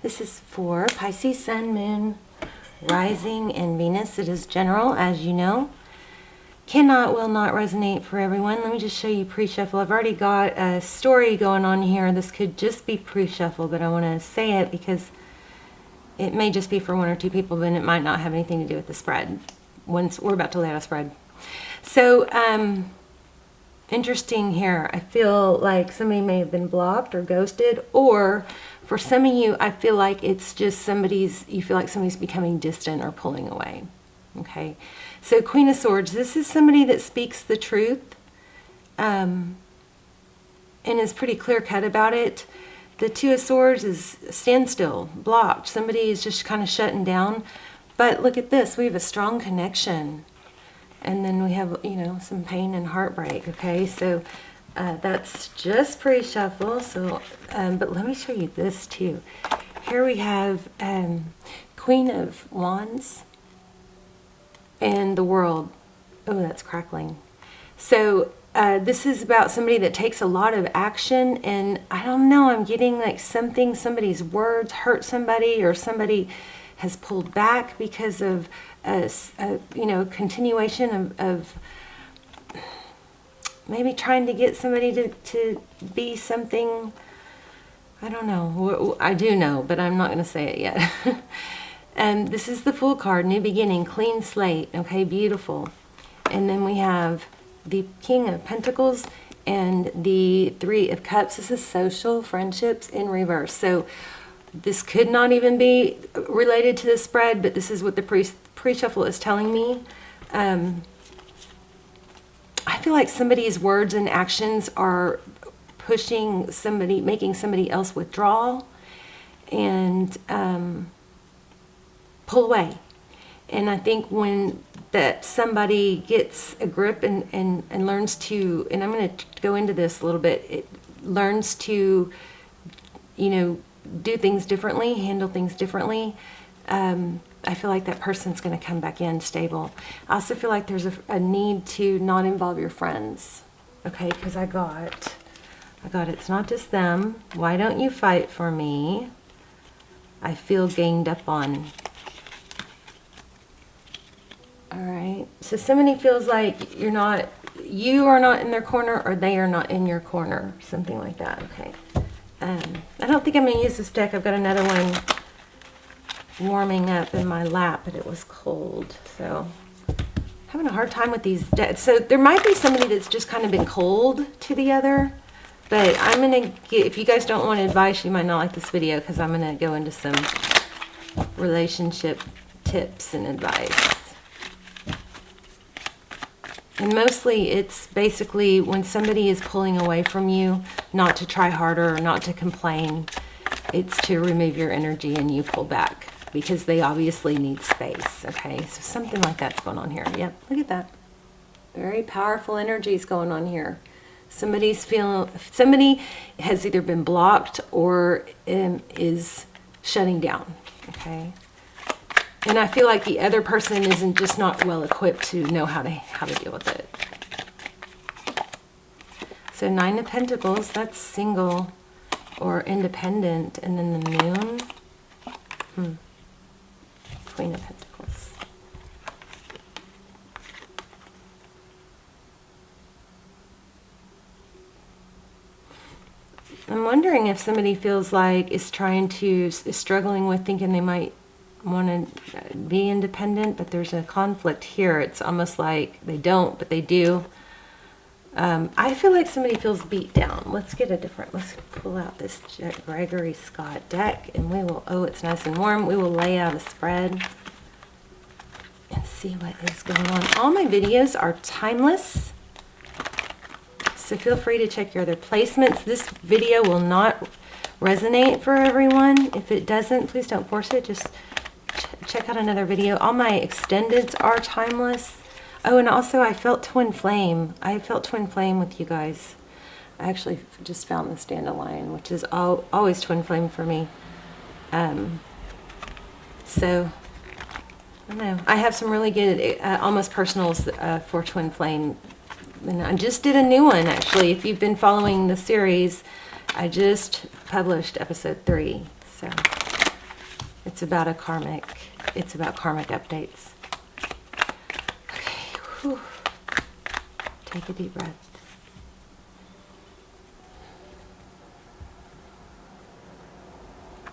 This is for Pisces, Sun, Moon, Rising, and Venus. It is general, as you know. Cannot, will not resonate for everyone. Let me just show you pre-shuffle. I've already got a story going on here. This could just be pre-shuffle, but I want to say it because it may just be for one or two people, but it might not have anything to do with the spread. Once we're about to lay out a spread. So, interesting here. I feel like somebody may have been blocked or ghosted, or for some of you, I feel like it's just you feel like somebody's becoming distant or pulling away. Okay. So Queen of Swords, this is somebody that speaks the truth, and is pretty clear cut about it. The Two of Swords is standstill, blocked. Somebody is just kind of shutting down. But look at this. We have a strong connection. And then we have, some pain and heartbreak. Okay, so that's just pre-shuffle. So, but let me show you this too. Here we have Queen of Wands and the World. Oh, that's crackling. So this is about somebody that takes a lot of action, and I don't know, I'm getting like somebody's words hurt somebody, or somebody has pulled back because of continuation of maybe trying to get somebody to be something. I don't know. I do know, but I'm not going to say it yet. And this is the Fool card, new beginning, clean slate. Okay, beautiful. And then we have the King of Pentacles and the Three of Cups. This is social friendships in reverse. So this could not even be related to the spread, but this is what the pre-shuffle is telling me. I feel like somebody's words and actions are pushing somebody, making somebody else withdraw and pull away. And I think when that somebody gets a grip and learns to, and I'm going to go into this a little bit, it learns to, do things differently, handle things differently, I feel like that person's going to come back in stable. I also feel like there's a need to not involve your friends. Okay, because I got it's not just them. Why don't you fight for me? I feel ganged up on. All right, so somebody feels like you are not in their corner, or they are not in your corner, something like that. Okay. I don't think I'm going to use this deck. I've got another one warming up in my lap, but it was cold. So having a hard time with these decks. So there might be somebody that's just kind of been cold to the other, but I'm going to get, if you guys don't want advice, you might not like this video, because I'm going to go into some relationship tips and advice. And mostly it's basically when somebody is pulling away from you, not to try harder or not to complain. It's to remove your energy and you pull back, because they obviously need space. Okay, so something like that's going on here. Yep, look at that. Very powerful energies going on here. Somebody has either been blocked or is shutting down. Okay. And I feel like the other person isn't just not well equipped to know how to deal with it. So Nine of Pentacles, that's single or independent. And then the Moon. Queen of Pentacles. I'm wondering if somebody feels like is struggling with thinking they might want to be independent, but there's a conflict here. It's almost like they don't, but they do. I feel like somebody feels beat down. Let's pull out this Gregory Scott deck, and we will, it's nice and warm. We will lay out a spread and see what is going on. All my videos are timeless, so feel free to check your other placements. This video will not resonate for everyone. If it doesn't, please don't force it. Just check out another video. All my extendeds are timeless. Oh, and also I felt twin flame. I felt twin flame with you guys. I actually just found this dandelion, which is always twin flame for me. So I don't know. I have some really good almost personals for twin flame. And I just did a new one, actually. If you've been following the series, I just published episode 3. So It's about karmic updates. Okay, whew. Take a deep breath.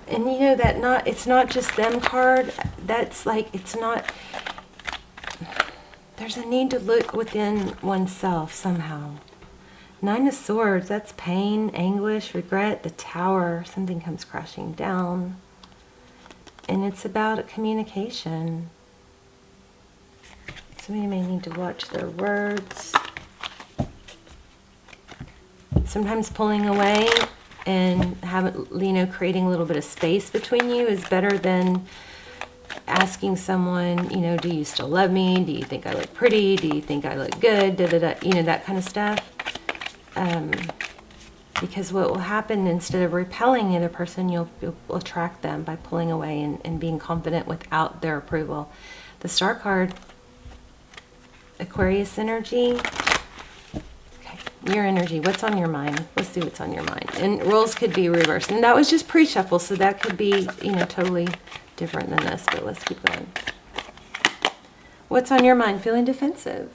And you know that it's not just them card. That's like, it's not, there's a need to look within oneself somehow. Nine of Swords, that's pain, anguish, regret, the Tower, something comes crashing down. And it's about communication. Somebody may need to watch their words. Sometimes pulling away and creating a little bit of space between you is better than asking someone, do you still love me? Do you think I look pretty? Do you think I look good? That kind of stuff. Because what will happen, instead of repelling the other person, you'll attract them by pulling away and being confident without their approval. The Star card, Aquarius energy. Okay, your energy, what's on your mind? Let's see what's on your mind. And roles could be reversed. And that was just pre-shuffle, so that could be, totally different than this, but let's keep going. What's on your mind? Feeling defensive.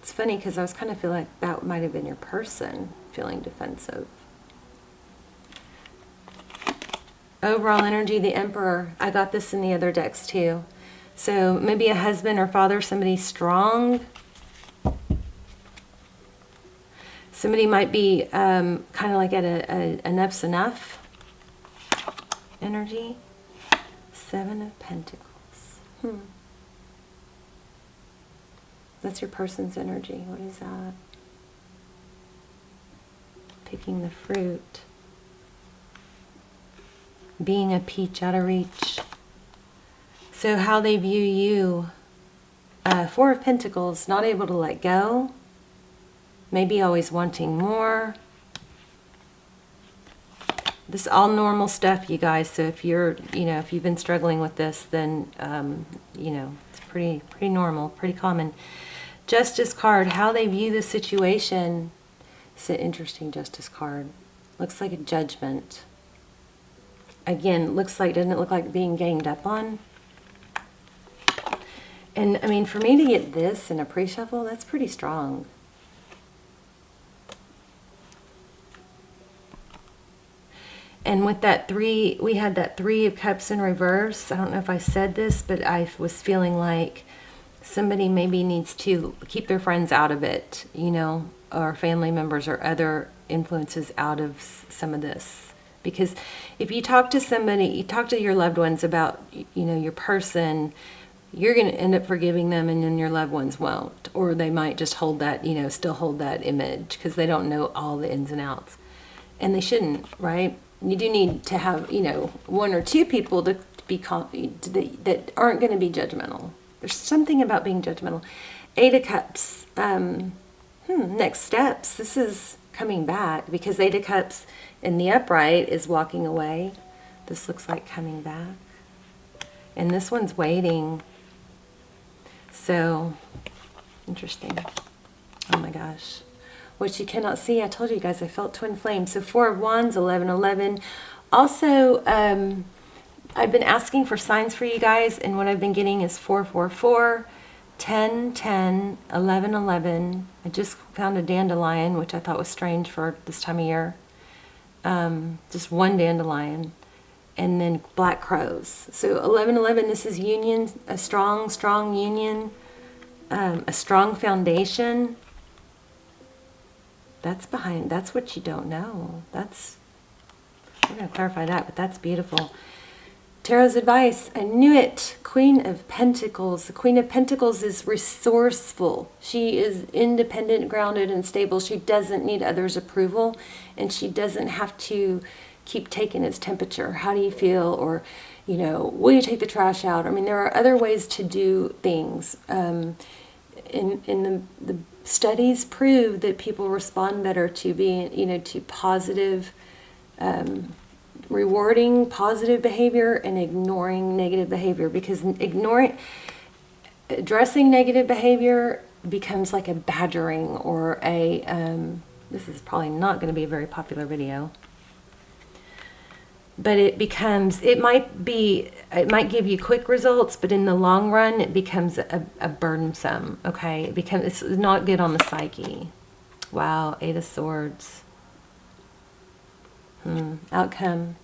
It's funny because I was kind of feeling like that might have been your person, feeling defensive. Overall energy, the Emperor. I got this in the other decks too. So maybe a husband or father, somebody strong. Somebody might be kind of like at a enough's enough energy. Seven of Pentacles. That's your person's energy. What is that? Picking the fruit. Being a peach out of reach. So how they view you. Four of Pentacles, not able to let go. Maybe always wanting more. This is all normal stuff, you guys. So if you're, if you've been struggling with this, then, it's pretty normal, pretty common. Justice card, how they view the situation. It's an interesting Justice card. Looks like a judgment. Again, doesn't it look like being ganged up on? And I mean, for me to get this in a pre-shuffle, that's pretty strong. And with that three, we had that Three of Cups in reverse. I don't know if I said this, but I was feeling like somebody maybe needs to keep their friends out of it, or family members or other influences out of some of this. Because if you talk to somebody, you talk to your loved ones about, your person, you're going to end up forgiving them, and then your loved ones won't. Or they might just hold that, still hold that image because they don't know all the ins and outs. And they shouldn't, right? You do need to have, one or two people to be that aren't going to be judgmental. There's something about being judgmental. Eight of Cups. Next steps. This is coming back because Eight of Cups in the upright is walking away. This looks like coming back. And this one's waiting. So, interesting. Oh my gosh. What you cannot see, I told you guys, I felt twin flames. So Four of Wands, 1111. Also, I've been asking for signs for you guys, and what I've been getting is 444, 10, 10, 11, 11. I just found a dandelion, which I thought was strange for this time of year. Just one dandelion. And then black crows. So 1111, this is union, a strong, strong union, a strong foundation. That's what you don't know. We're going to clarify that, but that's beautiful. Tarot's advice, I knew it. Queen of Pentacles. The Queen of Pentacles is resourceful. She is independent, grounded, and stable. She doesn't need others' approval, and she doesn't have to keep taking its temperature. How do you feel? Or, will you take the trash out? I mean, there are other ways to do things. In the studies prove that people respond better to being, to positive, rewarding positive behavior and ignoring negative behavior, because addressing negative behavior becomes like a badgering or this is probably not going to be a very popular video. but it might give you quick results, but in the long run, it becomes a burdensome, okay? It's not good on the psyche. Wow, Eight of Swords. Outcome.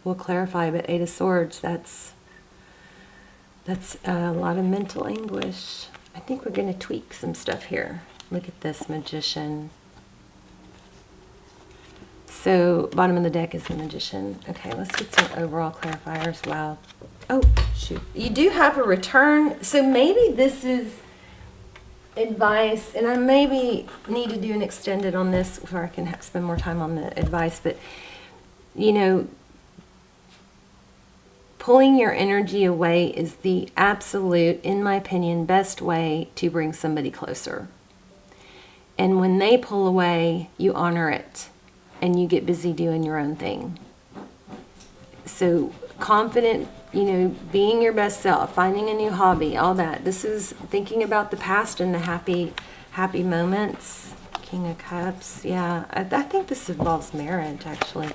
We'll clarify, but Eight of Swords, that's a lot of mental anguish. I think we're going to tweak some stuff here. Look at this, Magician. So, bottom of the deck is the Magician. Okay, let's get some overall clarifiers. Wow. Oh, shoot. You do have a return. So maybe this is advice, and I maybe need to do an extended on this before I can spend more time on the advice. But, you know, pulling your energy away is the absolute, in my opinion, best way to bring somebody closer. And when they pull away, you honor it. And you get busy doing your own thing. So confident, you know, being your best self, finding a new hobby, all that. This is thinking about the past and the happy moments. King of Cups. Yeah, I think this involves marriage, actually.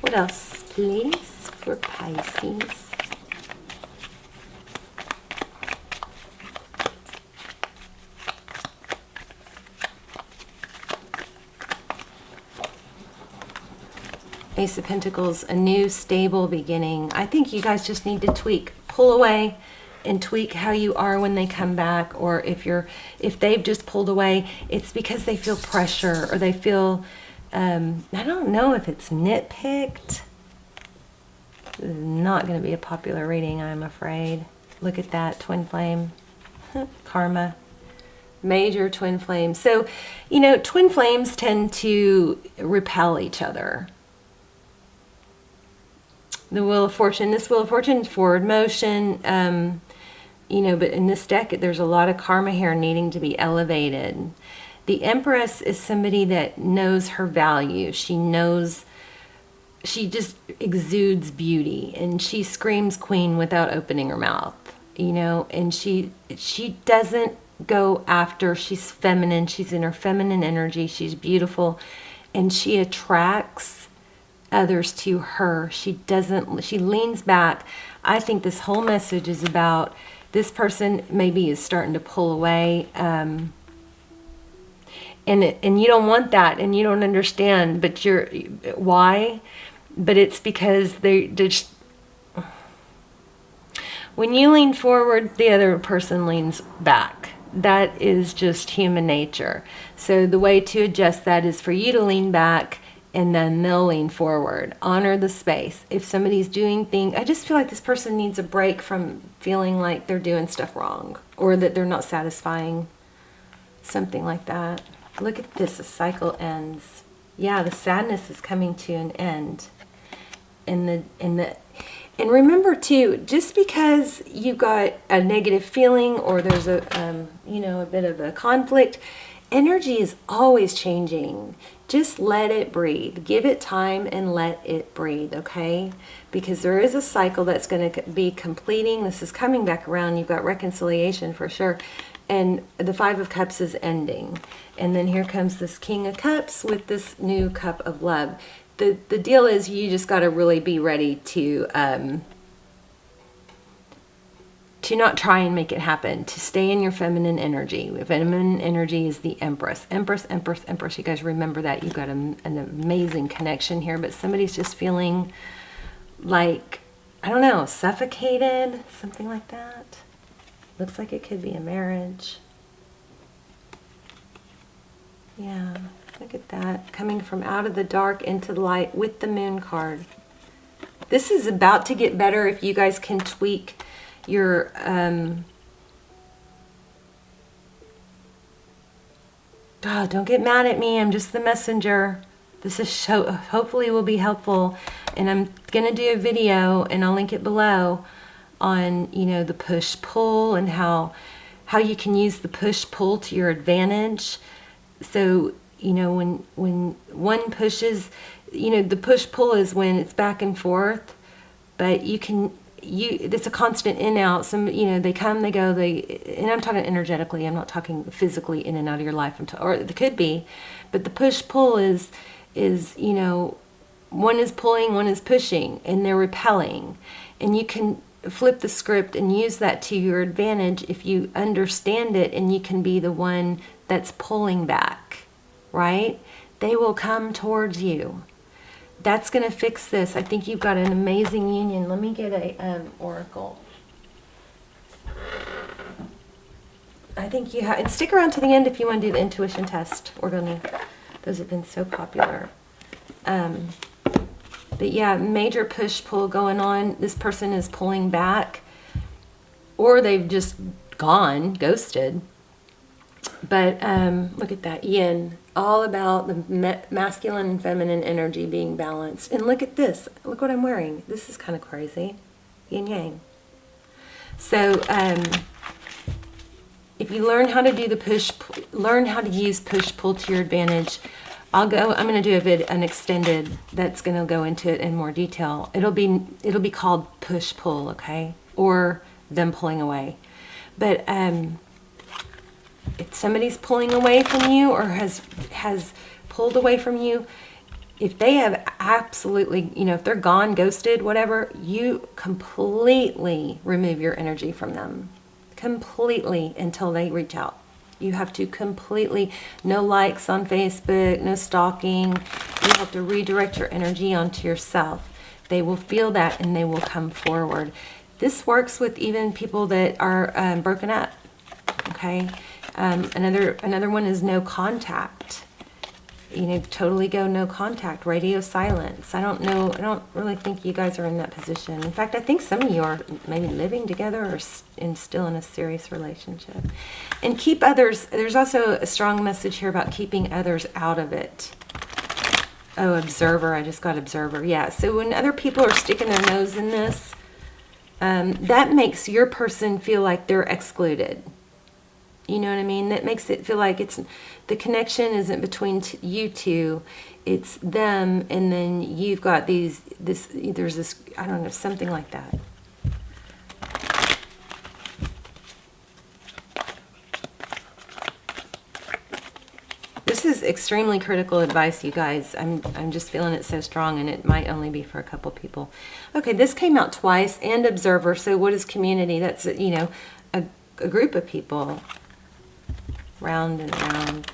What else, please, for Pisces? Ace of Pentacles, a new stable beginning. I think you guys just need to tweak, pull away and tweak how you are when they come back. Or if they've just pulled away, it's because they feel pressure, or they feel, I don't know if it's nitpicked. This is not going to be a popular reading, I'm afraid. Look at that, twin flame. Karma. Major twin flame. So, you know, twin flames tend to repel each other. The Wheel of Fortune. This Wheel of Fortune is forward motion, you know, but in this deck, there's a lot of karma here needing to be elevated. The Empress is somebody that knows her value. She just exudes beauty, and she screams queen without opening her mouth, you know, and she doesn't go after, she's feminine, she's in her feminine energy, she's beautiful, and she attracts others to her. She leans back. I think this whole message is about this person maybe is starting to pull away, and you don't want that, and you don't understand, but why? But it's because they just, when you lean forward, the other person leans back. That is just human nature. So the way to adjust that is for you to lean back, and then they'll lean forward. Honor the space. If somebody's doing things, I just feel like this person needs a break from feeling like they're doing stuff wrong, or that they're not satisfying. Something like that. Look at this, a cycle ends. Yeah, the sadness is coming to an end. And remember too, just because you've got a negative feeling, or there's a bit of a conflict, energy is always changing. Just let it breathe. Give it time and let it breathe, okay? Because there is a cycle that's going to be completing. This is coming back around. You've got reconciliation for sure. And the Five of Cups is ending. And then here comes this King of Cups with this new cup of love. The deal is, you just got to really be ready to not try and make it happen, to stay in your feminine energy. Feminine energy is the Empress. Empress, Empress, Empress. You guys remember that. You've got an amazing connection here, but somebody's just feeling like, I don't know, suffocated, something like that. Looks like it could be a marriage. Yeah, look at that. Coming from out of the dark into the light with the Moon card. This is about to get better if you guys can tweak your don't get mad at me, I'm just the messenger. This is hopefully will be helpful, and I'm gonna do a video, and I'll link it below, on, you know, the push-pull and how you can use the push-pull to your advantage. So, you know, when one pushes, you know, the push-pull is when it's back and forth, but it's a constant in out. Some, you know, they come, they go, and I'm talking energetically, I'm not talking physically in and out of your life, or it could be, but the push-pull is, you know, one is pulling, one is pushing, and they're repelling. And you can flip the script and use that to your advantage if you understand it, and you can be the one that's pulling back, right? They will come towards you. That's going to fix this. I think you've got an amazing union. Let me get a oracle. I think you have, and stick around to the end if you want to do the intuition test. Those have been so popular. But yeah, major push-pull going on. This person is pulling back, or they've just gone, ghosted. But look at that, yin, all about the masculine and feminine energy being balanced. And look at this. Look what I'm wearing. This is kind of crazy. Yin yang. So if you learn how to do the learn how to use push-pull to your advantage, I'm going to do an extended that's going to go into it in more detail. It'll be called push-pull, okay? Or them pulling away. But if somebody's pulling away from you or has pulled away from you, if they have absolutely, if they're gone, ghosted, whatever, you completely remove your energy from them. Completely, until they reach out. You have to completely, no likes on Facebook, no stalking. You have to redirect your energy onto yourself. They will feel that and they will come forward. This works with even people that are broken up, okay? Another one is no contact. Totally go no contact, radio silence. I don't really think you guys are in that position. In fact, I think some of you are maybe living together or still in a serious relationship. And keep others, there's also a strong message here about keeping others out of it. Oh, observer, I just got observer. Yeah, so when other people are sticking their nose in this, that makes your person feel like they're excluded. You know what I mean? That makes it feel like the connection isn't between you two, it's them, and then you've got there's this, I don't know, something like that. This is extremely critical advice, you guys. I'm just feeling it so strong, and it might only be for a couple people. Okay, this came out twice, and observer. So what is community? That's, a group of people. Round and round.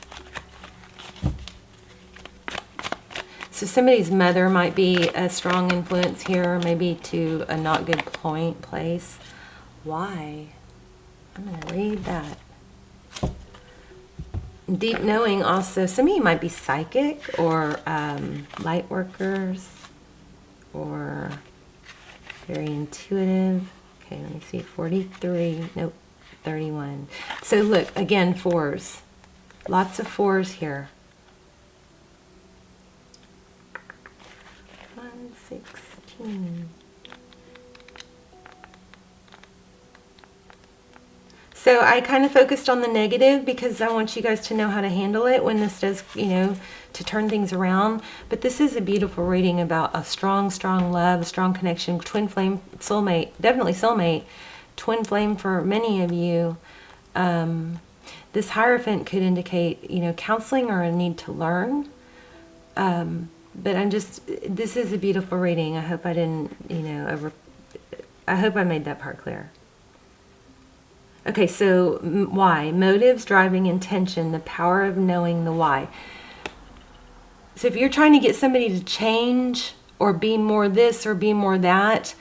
So somebody's mother might be a strong influence here, maybe to a not good place. Why? I'm going to read that. Deep knowing also. Some of you might be psychic or light workers or very intuitive. Okay, let me see. 43. Nope. 31. So look, again, fours. Lots of fours here. 116. So I kind of focused on the negative because I want you guys to know how to handle it when this does, to turn things around. But this is a beautiful reading about a strong, strong love, a strong connection, twin flame, soulmate, definitely soulmate. Twin flame for many of you. This Hierophant could indicate, counseling or a need to learn. But this is a beautiful reading. I hope I didn't, I hope I made that part clear. Okay, so why? Motives, driving intention, the power of knowing the why. So if you're trying to get somebody to change or be more this or be more that,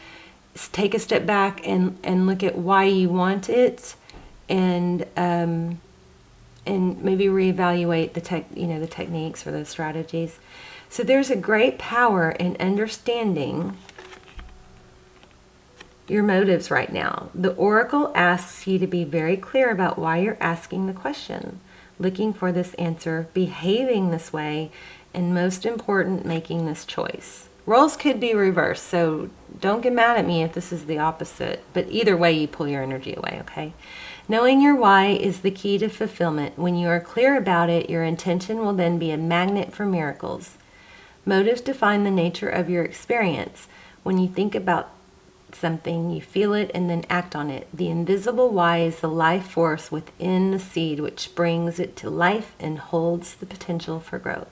take a step back and look at why you want it, and maybe reevaluate the techniques or the strategies. So there's a great power in understanding your motives right now. The oracle asks you to be very clear about why you're asking the question, looking for this answer, behaving this way, and most important, making this choice. Roles could be reversed, so don't get mad at me if this is the opposite. But either way, you pull your energy away, okay? Knowing your why is the key to fulfillment. When you are clear about it, your intention will then be a magnet for miracles. Motives define the nature of your experience. When you think about something, you feel it and then act on it. The invisible why is the life force within the seed, which brings it to life and holds the potential for growth.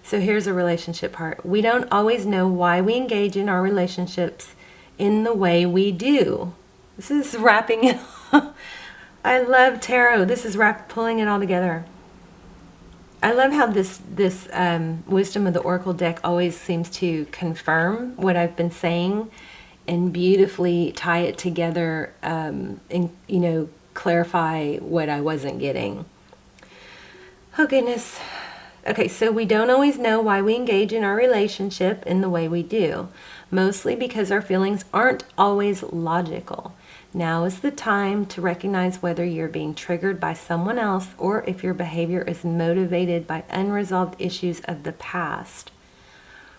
So here's a relationship part. We don't always know why we engage in our relationships in the way we do. This is wrapping it. I love tarot. This is pulling it all together. I love how this Wisdom of the Oracle deck always seems to confirm what I've been saying and beautifully tie it together, and clarify what I wasn't getting. Oh goodness. Okay, so we don't always know why we engage in our relationship in the way we do, mostly because our feelings aren't always logical. Now is the time to recognize whether you're being triggered by someone else or if your behavior is motivated by unresolved issues of the past.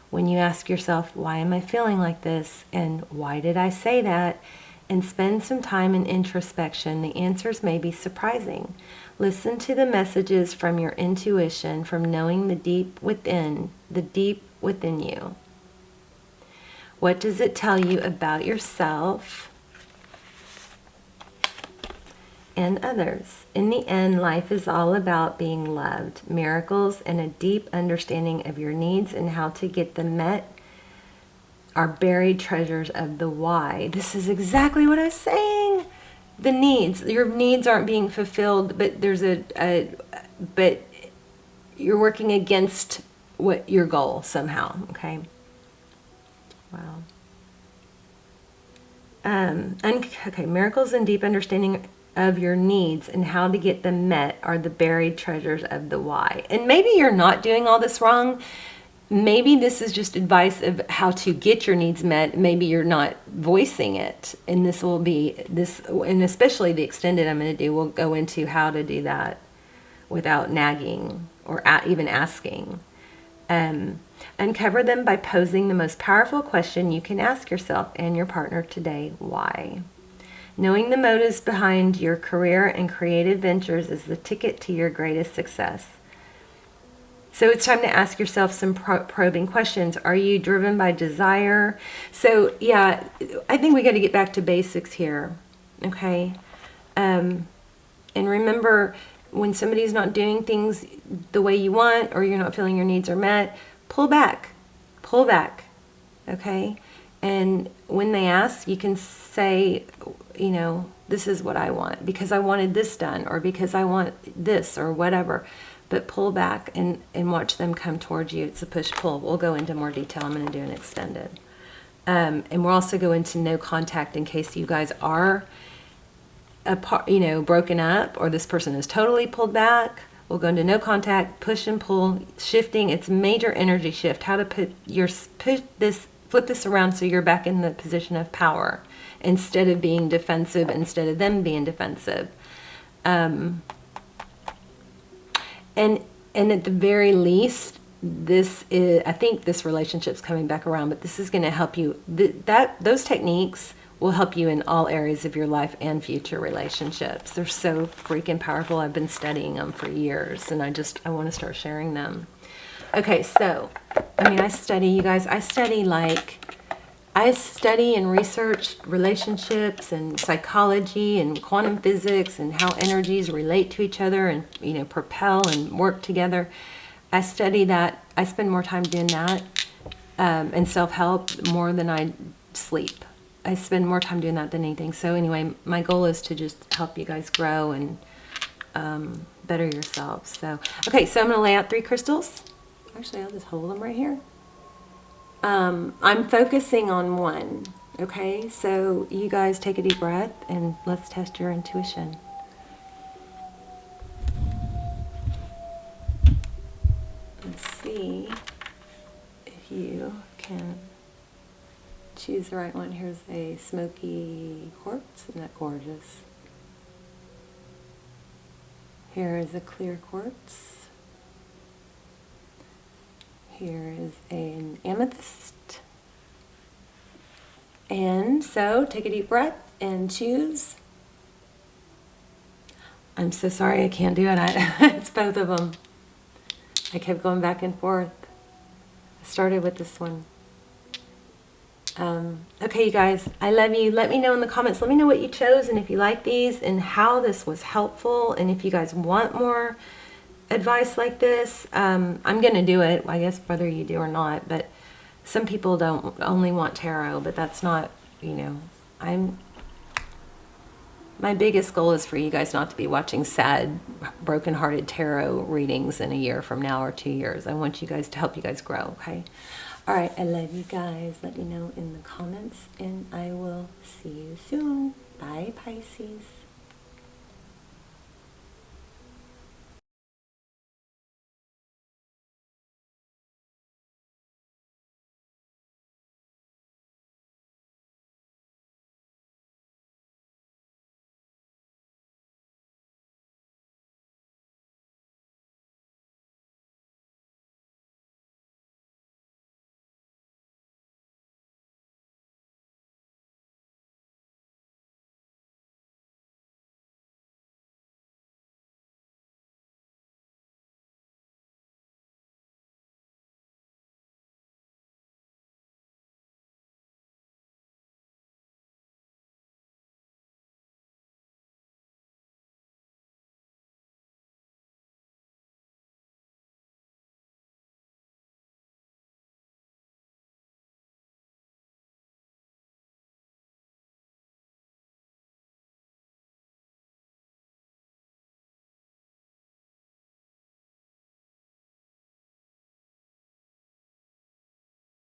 When you ask yourself, why am I feeling like this? And why did I say that? And spend some time in introspection, the answers may be surprising. Listen to the messages from your intuition, from knowing the deep within you. What does it tell you about yourself and others? In the end, life is all about being loved. Miracles and a deep understanding of your needs and how to get them met are buried treasures of the why. This is exactly what I was saying. The needs. Your needs aren't being fulfilled, but but you're working against what your goal somehow. Okay. Wow. Okay. Miracles and deep understanding of your needs and how to get them met are the buried treasures of the why. And maybe you're not doing all this wrong. Maybe this is just advice of how to get your needs met. Maybe you're not voicing it. And this will be this, and especially the extended I'm going to do, we'll go into how to do that without nagging or even asking. Uncover them by posing the most powerful question you can ask yourself and your partner today: why? Knowing the motives behind your career and creative ventures is the ticket to your greatest success. So it's time to ask yourself some probing questions. Are you driven by desire? So yeah, I think we got to get back to basics here. Okay. And remember, when somebody's not doing things the way you want, or you're not feeling your needs are met, pull back. Pull back. Okay. And when they ask, you can say, this is what I want because I wanted this done, or because I want this, or whatever. But pull back and watch them come towards you. It's a push-pull. We'll go into more detail. I'm going to do an extended. And we'll also go into no contact in case you guys are apart, broken up, or this person is totally pulled back. We'll go into no contact, push and pull, shifting. It's major energy shift. How to flip this around so you're back in the position of power instead of being defensive, instead of them being defensive. And at the very least, I think this relationship's coming back around, but this is going to help you. Those techniques will help you in all areas of your life and future relationships. They're so freaking powerful. I've been studying them for years, and I want to start sharing them. Okay, so, I study and research relationships and psychology and quantum physics and how energies relate to each other and, propel and work together. I study that. I spend more time doing that and self-help more than I sleep. I spend more time doing that than anything. So anyway, my goal is to just help you guys grow and better yourselves. So, okay, so I'm going to lay out 3 crystals. Actually, I'll just hold them right here. I'm focusing on one, okay? So you guys take a deep breath and let's test your intuition. Let's see if you can choose the right one. Here's a smoky quartz. Isn't that gorgeous? Here is a clear quartz. Here is an amethyst. And so take a deep breath and choose. I'm so sorry I can't do it. It's both of them. I kept going back and forth. I started with this one. Okay, you guys, I love you. Let me know in the comments. Let me know what you chose and if you like these and how this was helpful, and if you guys want more advice like this, I'm going to do it, I guess, whether you do or not, but some people don't only want tarot, but that's not, you know, my biggest goal is for you guys not to be watching sad, broken-hearted tarot readings in a year from now or 2 years. I want you guys to help you guys grow, okay? All right, I love you guys. Let me know in the comments, and I will see you soon. Bye, Pisces.